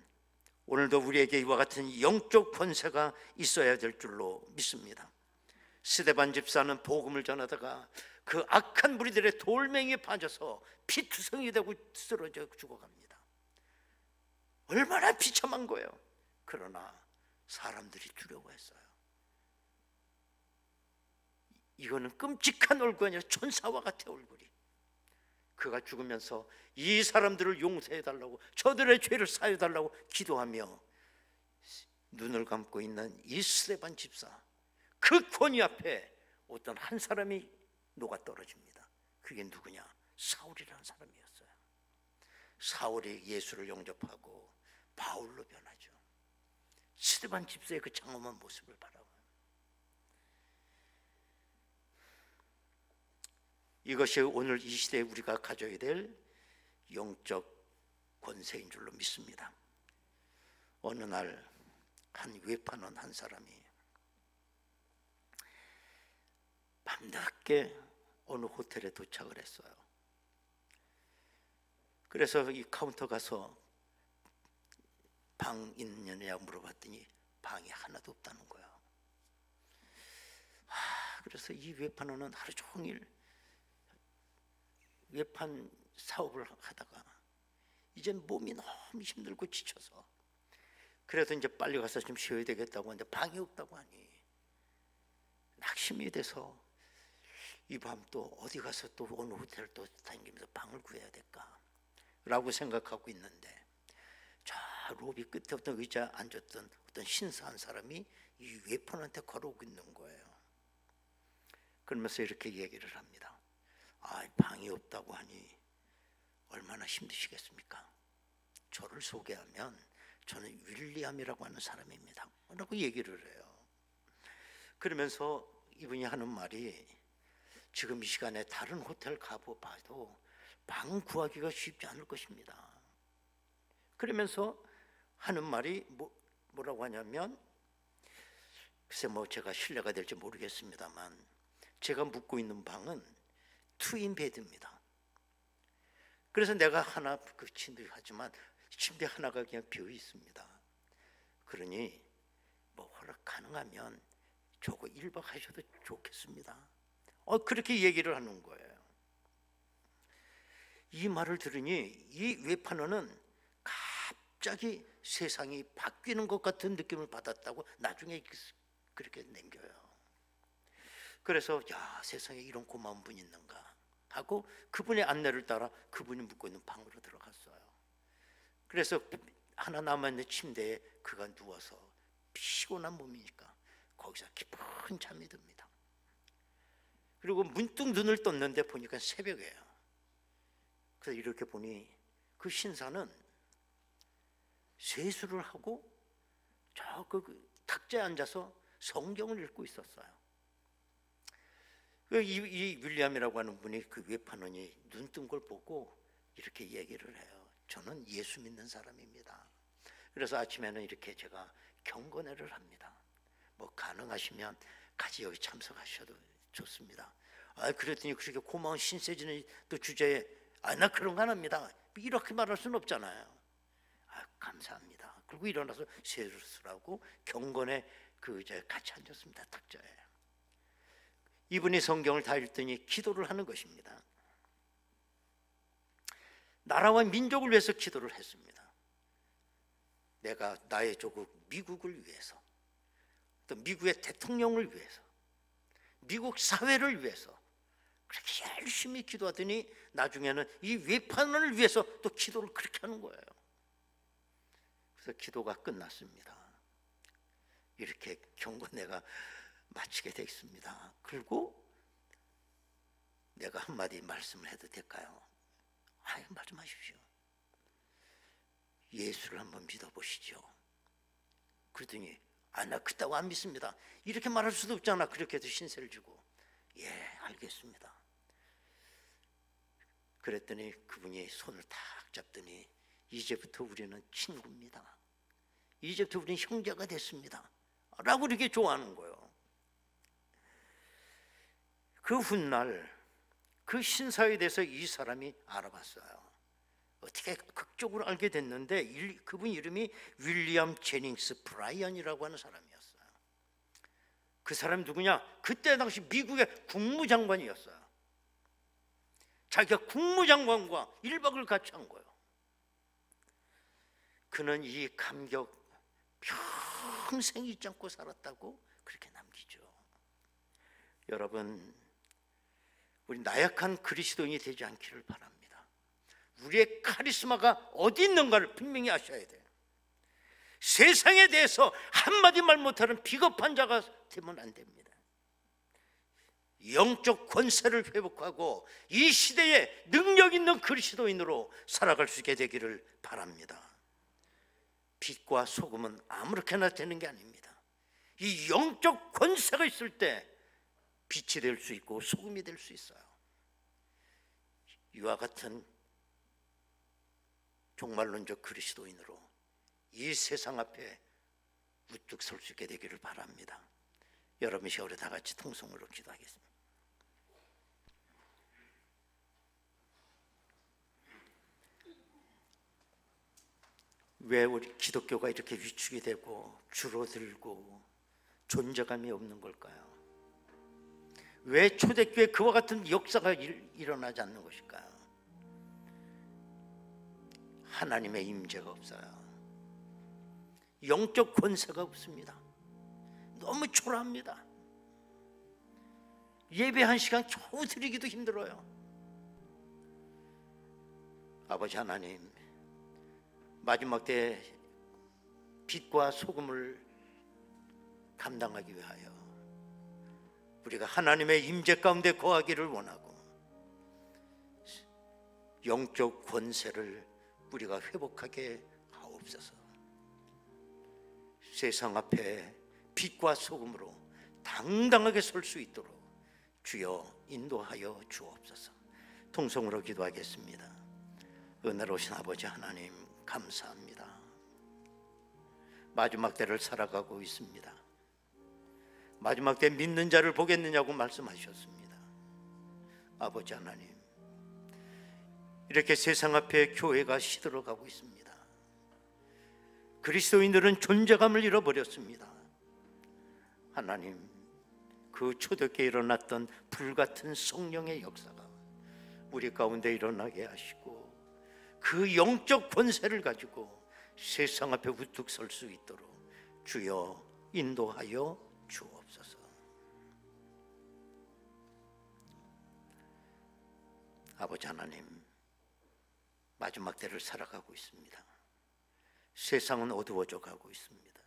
A: 오늘도 우리에게 이와 같은 영적 권세가 있어야 될 줄로 믿습니다. 스데반 집사는 복음을 전하다가 그 악한 무리들의 돌멩이에 빠져서 피투성이 되고 쓰러져 죽어갑니다. 얼마나 비참한 거예요. 그러나 사람들이 두려워했어요. 이거는 끔찍한 얼굴이 아니라 천사와 같아 얼굴이. 그가 죽으면서 이 사람들을 용서해달라고, 저들의 죄를 사해달라고 기도하며 눈을 감고 있는 이 스데반 집사, 그 권위 앞에 어떤 한 사람이 녹아떨어집니다. 그게 누구냐? 사울이라는 사람이었어요. 사울이 예수를 영접하고 바울로 변하죠. 스데반 집사의 그 장엄한 모습을 바라봐요. 이것이 오늘 이 시대에 우리가 가져야 될 영적 권세인 줄로 믿습니다. 어느 날 한 외판원 한 사람이 밤늦게 어느 호텔에 도착을 했어요. 그래서 이 카운터 가서 방 있느냐고 물어봤더니 방이 하나도 없다는 거예요. 그래서 이 외판원은 하루 종일 외판 사업을 하다가 이제 몸이 너무 힘들고 지쳐서 그래도 이제 빨리 가서 좀 쉬어야 되겠다고 하는데 방이 없다고 하니 낙심이 돼서 이 밤 또 어디 가서 또 어느 호텔을 또 다니면서 방을 구해야 될까 라고 생각하고 있는데 저 로비 끝에 어떤 의자에 앉았던 어떤 신사 한 사람이 이 외판한테 걸어오고 있는 거예요. 그러면서 이렇게 얘기를 합니다. 방이 없다고 하니 얼마나 힘드시겠습니까? 저를 소개하면 저는 윌리엄이라고 하는 사람입니다 라고 얘기를 해요. 그러면서 이분이 하는 말이 지금 이 시간에 다른 호텔 가봐도 방 구하기가 쉽지 않을 것입니다. 그러면서 하는 말이 뭐라고 하냐면 글쎄 제가 신뢰가 될지 모르겠습니다만 제가 묵고 있는 방은 트윈 베드입니다. 그래서 내가 하나 그 침대 하지만 침대 하나가 그냥 비어 있습니다. 그러니 허락 가능하면 저거 1박 하셔도 좋겠습니다. 그렇게 얘기를 하는 거예요. 이 말을 들으니 이 외판원은 갑자기 세상이 바뀌는 것 같은 느낌을 받았다고 나중에 그렇게 남겨요. 그래서 세상에 이런 고마운 분이 있는가 하고 그분의 안내를 따라 그분이 묵고 있는 방으로 들어갔어요. 그래서 하나 남아있는 침대에 그가 누워서 피곤한 몸이니까 거기서 깊은 잠이 듭니다. 그리고 문득 눈을 떴는데 보니까 새벽이에요. 그래서 이렇게 보니 그 신사는 세수를 하고 저 그 탁자에 앉아서 성경을 읽고 있었어요. 이 윌리엄이라고 하는 분이 그 외판원이 눈 뜬 걸 보고 이렇게 얘기를 해요. 저는 예수 믿는 사람입니다. 그래서 아침에는 이렇게 제가 경건회를 합니다. 가능하시면 같이 여기 참석하셔도 좋습니다. 그랬더니 그렇게 고마운 신세지는 또 주제에 나 그런 거 안 합니다. 이렇게 말할 수는 없잖아요. 감사합니다. 그리고 일어나서 세수하고 경건에 같이 앉았습니다. 탁자에. 이분이 성경을 다 읽더니 기도를 하는 것입니다. 나라와 민족을 위해서 기도를 했습니다. 내가 나의 조국 미국을 위해서, 또 미국의 대통령을 위해서, 미국 사회를 위해서, 그렇게 열심히 기도하더니 나중에는 이 외판을 위해서 또 기도를 그렇게 하는 거예요. 그래서 기도가 끝났습니다. 이렇게 경건회가 마치게 되겠습니다. 그리고 내가 한마디 말씀을 해도 될까요? 말씀하십시오. 예수를 한번 믿어보시죠. 그러더니 나 그따고 안 믿습니다. 이렇게 말할 수도 없잖아. 그렇게 해도 신세를 주고, 예, 알겠습니다. 그랬더니 그분이 손을 탁 잡더니 이제부터 우리는 친구입니다. 이제부터 우리는 형제가 됐습니다 라고 이렇게 좋아하는 거예요. 그 훗날 그 신사에 대해서 이 사람이 알아봤어요. 어떻게 극적으로 알게 됐는데 그분 이름이 윌리엄 제닝스 브라이언이라고 하는 사람이었어요. 그 사람이 누구냐? 그때 당시 미국의 국무장관이었어요. 자기가 국무장관과 1박을 같이 한 거예요. 그는 이 감격 평생 잊지 않고 살았다고 그렇게 남기죠. 여러분, 우리 나약한 그리스도인이 되지 않기를 바랍니다. 우리의 카리스마가 어디 있는가를 분명히 아셔야 돼요. 세상에 대해서 한마디 말 못하는 비겁한 자가 되면 안 됩니다. 영적 권세를 회복하고 이 시대에 능력 있는 그리스도인으로 살아갈 수 있게 되기를 바랍니다. 빛과 소금은 아무렇게나 되는 게 아닙니다. 이 영적 권세가 있을 때 빛이 될 수 있고 소금이 될 수 있어요. 이와 같은 종말론적 그리스도인으로 이 세상 앞에 우뚝 설 수 있게 되기를 바랍니다. 여러분 시간에 다 같이 통성으로 기도하겠습니다. 왜 우리 기독교가 이렇게 위축이 되고 줄어들고 존재감이 없는 걸까요? 왜 초대교회 그와 같은 역사가 일어나지 않는 것일까요? 하나님의 임재가 없어요. 영적 권세가 없습니다. 너무 초라합니다. 예배 한 시간 겨우 드리기도 힘들어요. 아버지 하나님, 마지막 때 빛과 소금을 감당하기 위하여 우리가 하나님의 임재 가운데 거하기를 원하고 영적 권세를 우리가 회복하게 하옵소서. 세상 앞에 빛과 소금으로 당당하게 설 수 있도록 주여 인도하여 주옵소서. 통성으로 기도하겠습니다. 은혜로우신 아버지 하나님, 감사합니다. 마지막 때를 살아가고 있습니다. 마지막 때 믿는 자를 보겠느냐고 말씀하셨습니다. 아버지 하나님, 이렇게 세상 앞에 교회가 시들어가고 있습니다. 그리스도인들은 존재감을 잃어버렸습니다. 하나님, 그 초대교회에 일어났던 불같은 성령의 역사가 우리 가운데 일어나게 하시고 그 영적 권세를 가지고 세상 앞에 우뚝 설 수 있도록 주여 인도하여 주옵소서. 아버지 하나님, 마지막 때를 살아가고 있습니다. 세상은 어두워져 가고 있습니다.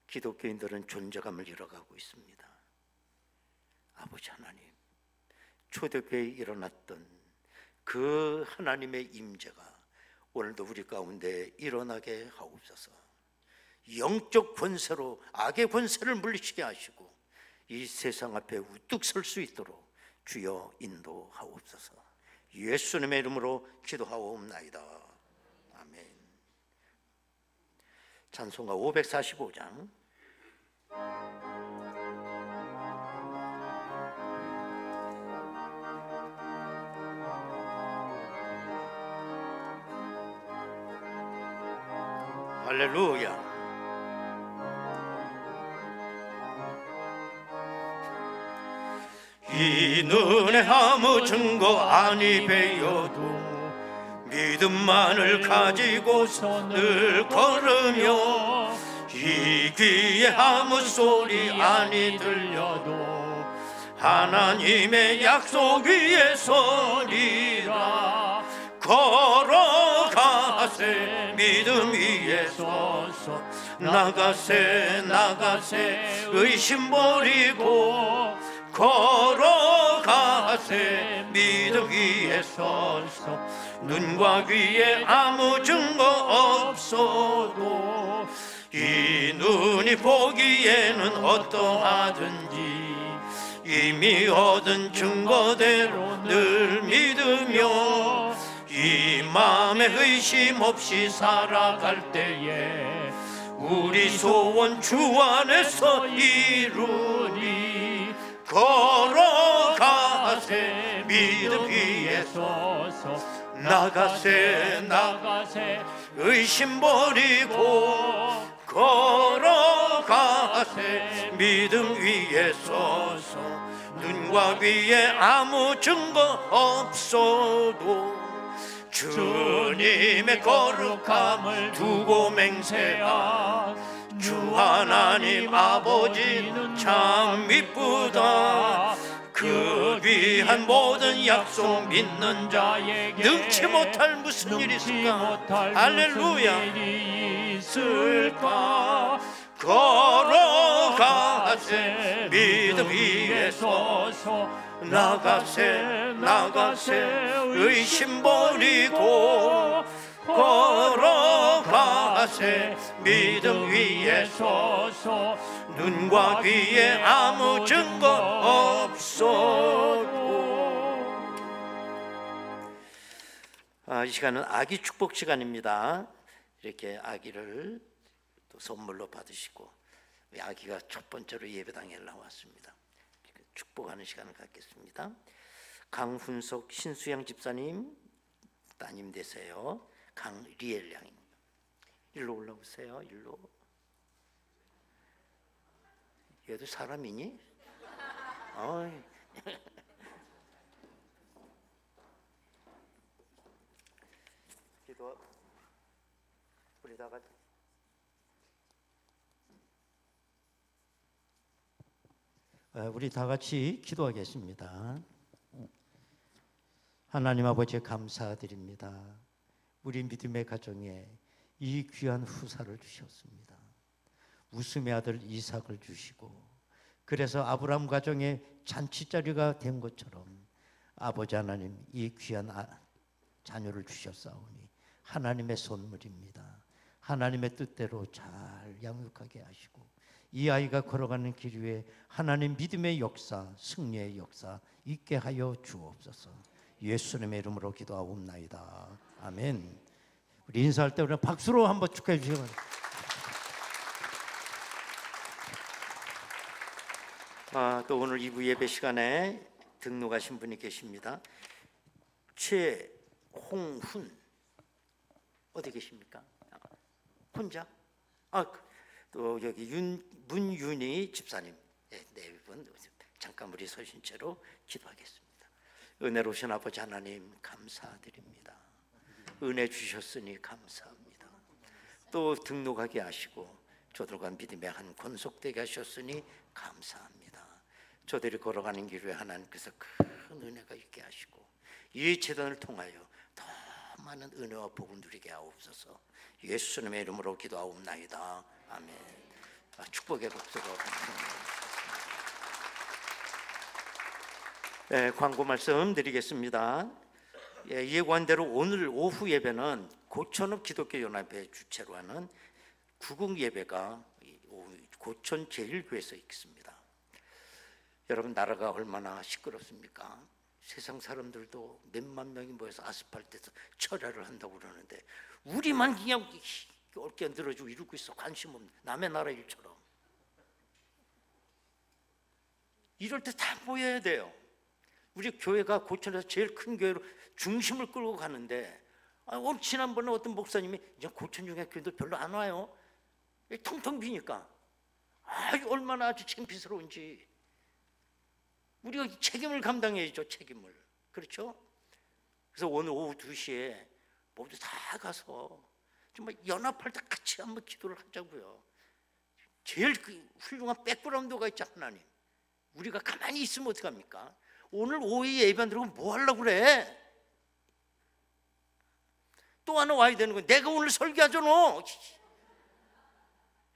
A: 기독교인들은 존재감을 잃어가고 있습니다. 아버지 하나님, 초대교회에 일어났던 그 하나님의 임재가 오늘도 우리 가운데 일어나게 하옵소서. 영적 권세로 악의 권세를 물리치게 하시고 이 세상 앞에 우뚝 설 수 있도록 주여 인도하옵소서. 예수님의 이름으로 기도하옵나이다. 아멘. 찬송가 545장. 할렐루야. 이 눈에 아무 증거 아니 배여도 믿음만을 가지고서 늘 걸으며 이 귀에 아무 소리 아니 들려도 하나님의 약속 위에 서리라. 걸어가세 믿음 위에 서서 나가세 나가세 의심 버리고 걸어가세 믿음 위에 서서 눈과 귀에 아무 증거 없어도 이 눈이 보기에는 어떠하든지 이미 얻은 증거대로 늘 믿으며 이 마음에 의심 없이 살아갈 때에 우리 소원 주 안에서 이루리. 걸어가세 믿음 위에 서서 나가세 나가세 의심 버리고 걸어가세 믿음 위에 서서 눈과 귀에 아무 증거 없어도 주님의 거룩함을 두고 맹세하 주 하나님 아버지는 참 이쁘다. 그 귀한 모든 약속 믿는 자에게 능치 못할 무슨 일이 있을까? 할렐루야. 있을까? 걸어가세 믿음 위에 서서 나가세 나가세 의심 버리고 걸어가세 믿음 위에 서서 눈과 귀에 아무 증거 없어도. 이 시간은 아기 축복 시간입니다. 이렇게 아기를 또 선물로 받으시고 아기가 첫 번째로 예배당에 나왔습니다. 축복하는 시간을 갖겠습니다. 강훈석 신수양 집사님 따님 되세요. 강리엘 양입니다. 일로 올라오세요. 일로. 얘도 사람이니? 기도 우리다가 우리 다 같이 기도하겠습니다. 하나님 아버지 감사드립니다. 우리 믿음의 가정에 이 귀한 후사를 주셨습니다. 웃음의 아들 이삭을 주시고 그래서 아브라함 가정에 잔치자리가 된 것처럼 아버지 하나님 이 귀한 자녀를 주셨사오니 하나님의 선물입니다. 하나님의 뜻대로 잘 양육하게 하시고 이 아이가 걸어가는 길 위에 하나님 믿음의 역사, 승리의 역사 있게 하여 주옵소서. 예수님의 이름으로 기도하옵나이다. 아멘. 우리 인사할 때 우리 박수로 한번 축하해 주시기 바랍니다. 또 오늘 2부 예배 시간에 등록하신 분이 계십니다. 최홍훈 어디 계십니까? 혼자? 또 여기 문윤희 집사님 네 분 잠깐 우리 서신 채로 기도하겠습니다. 은혜로우신 아버지 하나님 감사드립니다. 은혜 주셨으니 감사합니다. 또 등록하게 하시고 저들과 믿음의 한 권속되게 하셨으니 감사합니다. 저들이 걸어가는 길에 하나님께서 큰 은혜가 있게 하시고 이 재단을 통하여 더 많은 은혜와 복을 누리게 하옵소서. 예수님의 이름으로 기도하옵나이다. 아멘. 축복의 복수로 광고 말씀 드리겠습니다. 예고한 대로 오늘 오후 예배는 고천읍 기독교 연합회 주최로 하는 구국 예배가 고천 제1교회에서 있습니다. 여러분 나라가 얼마나 시끄럽습니까? 세상 사람들도 몇만 명이 모여서 아스팔트에서 철야를 한다고 그러는데 우리만 그냥 어깨 늘어주고 이러고 있어. 관심 없는 남의 나라 일처럼. 이럴 때 다 모여야 돼요. 우리 교회가 고천에서 제일 큰 교회로 중심을 끌고 가는데 오늘 지난번에 어떤 목사님이 이제 고천 중에 교회도 별로 안 와요. 텅텅 비니까 얼마나 아주 창피스러운지. 우리가 책임을 감당해야죠. 책임을. 그렇죠? 그래서 오늘 오후 2시에 모두 다 가서 정말 연합할 때 같이 한번 기도를 하자고요. 제일 훌륭한 백그라운드가 있죠. 하나님. 우리가 가만히 있으면 어떡합니까? 오늘 오후 예배 안 들어가면 뭐 하려고 그래? 또 하나 와야 되는 거야. 내가 오늘 설교하잖아.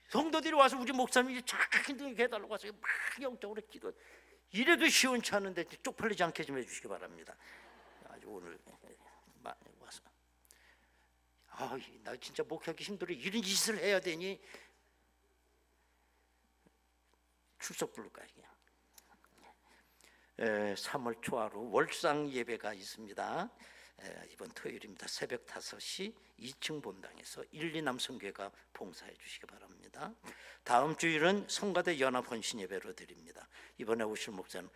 A: 성도들이 와서 우리 목사님이 쫙 힘들게 해달라고 와서 막 영적으로 기도. 이래도 시원치 않은데 쪽팔리지 않게 좀 해주시기 바랍니다. 아주 오늘 많이 와서 나 진짜 목회하기 힘들어. 이런 짓을 해야 되니 출석 부를까 그냥. 3월 초하루 월상 예배가 있습니다. 이번 토요일입니다. 새벽 5시 2층 본당에서 1, 2 남성교회가 봉사해 주시기 바랍니다. 다음 주일은 성가대 연합 헌신 예배로 드립니다. 이번에 오실 목사님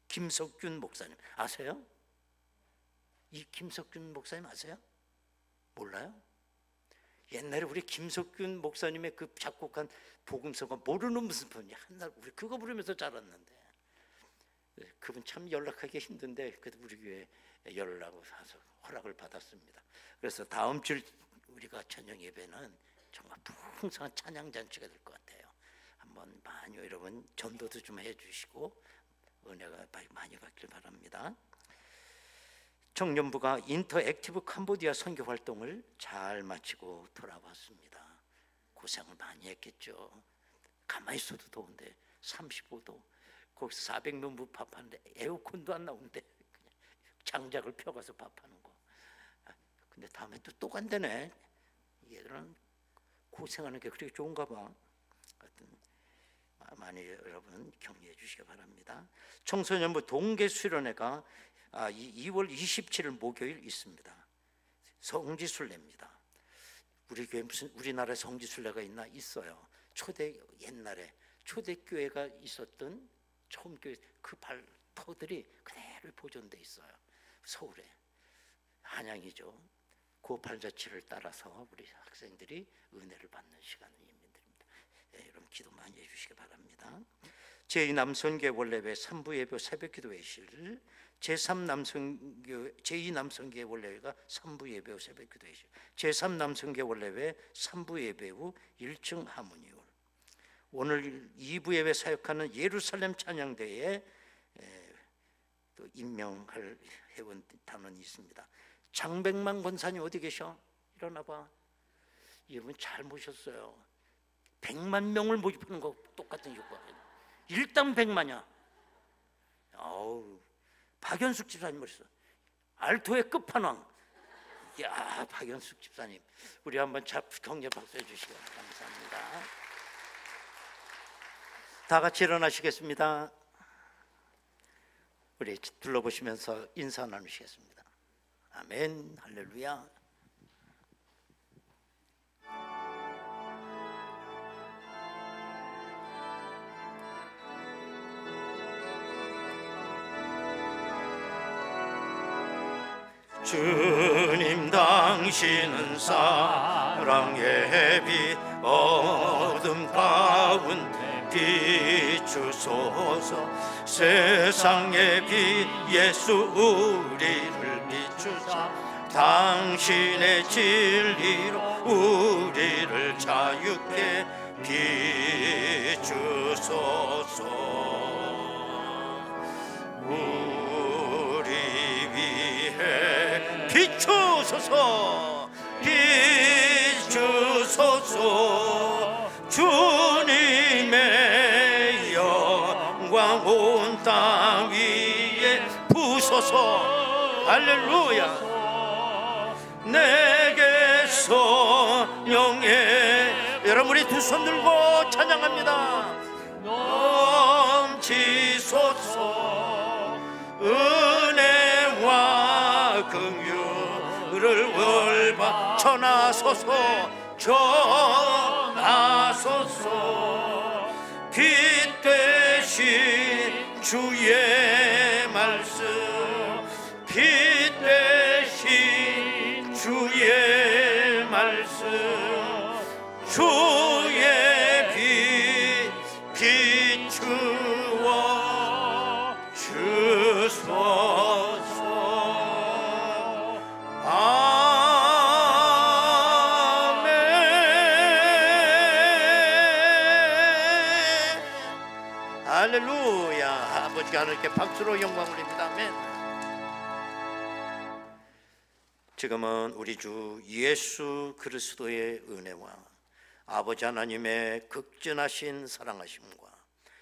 A: 김석균 목사님 아세요? 이 김석균 목사님 아세요? 몰라요? 옛날에 우리 김석균 목사님의 그 작곡한 복음서가 모르는 무슨 분이야. 한날 우리 그거 부르면서 자랐는데 그분 참 연락하기 힘든데 그래도 우리 교회 연락을 해서 허락을 받았습니다. 그래서 다음 주 우리가 저녁 예배는 정말 풍성한 찬양 잔치가 될 것 같아요. 한번 많이 여러분 전도도 좀 해주시고 은혜가 많이 받길 바랍니다. 청년부가 인터액티브 캄보디아 선교 활동을 잘 마치고 돌아왔습니다. 고생을 많이 했겠죠. 가만히 있어도 더운데 35도 거기서 400명분 밥하는데 에어컨도 안 나오는데 그냥 장작을 펴가서 밥하는 거. 근데 다음에 또 간다네. 얘들은 고생하는 게 그렇게 좋은가 봐. 하여튼 많이 여러분 격려해 주시기 바랍니다. 청소년부 동계수련회가 2월 27일 목요일 있습니다. 성지순례입니다. 우리 교회 무슨 우리나라에 성지순례가 있나? 있어요. 옛날에 초대교회가 있었던 처음 교회 그 발터들이 그대로 보존돼 있어요. 서울에 한양이죠. 그 발자취를 따라서 우리 학생들이 은혜를 받는 시간입니다. 여러분 기도 많이 해주시기 바랍니다. 제2남성교회 원래회 3부 예배 새벽기도 회실, 제2남성교회 원래회가 3부 예배 후 새벽기도 회실, 제3남성교회 원래회 3부 예배 후 1층 하모니홀. 오늘 2부 예배 사역하는 예루살렘 찬양대에 또 임명할 회원 단원이 있습니다. 장백만 권사님 어디 계셔? 일어나 봐. 이분 잘 모셨어요. 100만 명을 모집하는 거 똑같은 효과. 일당 100만이야. 박연숙 집사님 멋있어. 알토의 끝판왕. 야, 박연숙 집사님, 우리 한번 격려 박수 해주시기 감사합니다. 다 같이 일어나시겠습니다. 우리 둘러보시면서 인사 나누시겠습니다. 아멘, 할렐루야. 주님 당신은 사랑의 빛, 어둠 가운데 비추소서. 세상의 빛 예수 우리를 비추사. 당신의 진리로 우리를 자유케 비추소서. 우리 위해 비추소서. 비추소서. 주님의 영광 온 땅 위에 부소서. 할렐루야. 내게서 영예, 여러분 우리 두 손 들고 찬양합니다. 넘치소서. 은혜와 긍휼을 월바 전하소서. 전하소서. 빛 대신 주의 말씀, 빛 대신 주의 말씀. 주의 빛 비추어 주소서. 아멘. 할렐루야. 주께 하나님께 박수로 영광을 드립니다. 아멘. 지금은 우리 주 예수 그리스도의 은혜와 아버지 하나님의 극진하신 사랑하심과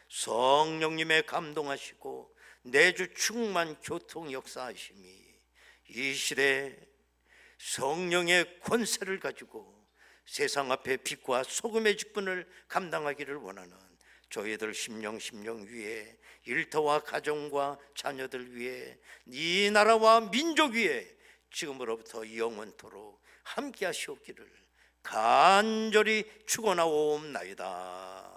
A: 성령님의 감동하시고 내주 충만 교통 역사하심이 이 시대에 성령의 권세를 가지고 세상 앞에 빛과 소금의 직분을 감당하기를 원하는 저희들 심령 위에 일터와 가정과 자녀들 위에 이 나라와 민족 위에 지금으로부터 영원토록 함께 하시옵기를 간절히 축원하옵나이다.